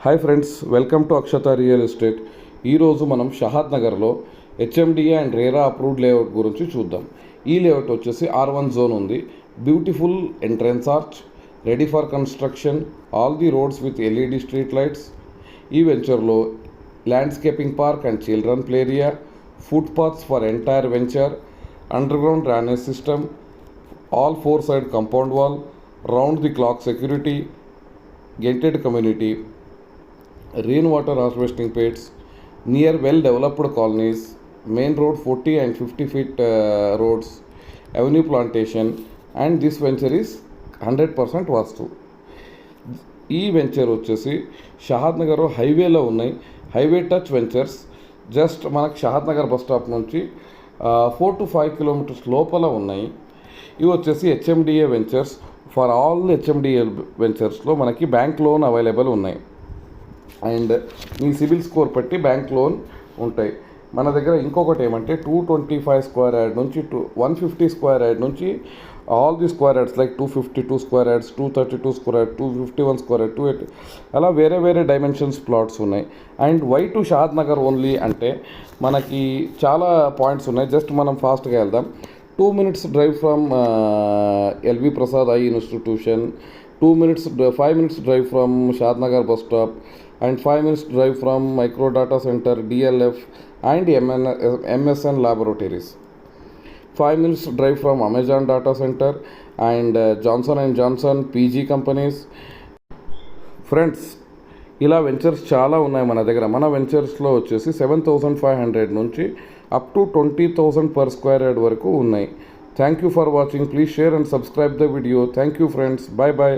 Hi friends, welcome to Akshata real estate. ఈరోజు మనం షహాద్ నగర్లో HMDA and RERA approved layout గురించి చూద్దాం. ఈ లేఅవుట్ వచ్చేసి R1 జోన్ ఉంది. Beautiful entrance arch, ready for construction, all the roads with LED street lights. ఈ వెంచర్లో landscaping park and children play area, foot paths for entire venture, underground drainage system, all 4 side compound wall, round the clock security, gated community, rainwater harvesting pits, near well developed colonies, main road 40 and 50 feet roads, avenue plantation, and this venture is 100% వాస్తు. ఈ venture వచ్చేసి షహాద్ నగర్ హైవేలో ఉన్నాయి. Highway touch ventures. Just మనకు షహాద్ Nagar bus stop నుంచి 4 to 5 kilometers లోపల ఉన్నాయి. ఇవి వచ్చేసి HMDA ventures. For all HMDA వెంచర్స్లో మనకి బ్యాంక్ లోన్ అవైలబుల్ ఉన్నాయి. అండ్ మీ సిబిల్ స్కోర్ బట్టి బ్యాంక్ లోన్ ఉంటాయి. మన దగ్గర ఇంకొకటి ఏమంటే 225 square yard నుంచి 150 square yard నుంచి all the square yards like 252 square yards, 232 square yard, 251 square yard, 280 అలా వేరే వేరే డైమెన్షన్స్ ప్లాట్స్ ఉన్నాయి. And why to Shahad Nagar only అంటే మనకి చాలా పాయింట్స్ ఉన్నాయి. జస్ట్ మనం ఫాస్ట్గా వెళ్దాం. 2 minutes drive from LV Prasad Eye Institution, 5 minutes drive from Shahad Nagar bus stop, and 5 minutes drive from Micro Data Center, DLF, and MSN Laboratories. 5 minutes drive from Amazon Data Center and Johnson & Johnson PG companies. Friends, ఇలా ventures చాలా ఉన్నాయి మన దగ్గర. మన వెంచర్స్లో వచ్చేసి 7,500 నుంచి up to 20,000 per square yard వరకు ఉన్నాయి. Thank you for watching. Please share and subscribe the video. Thank you friends. Bye bye.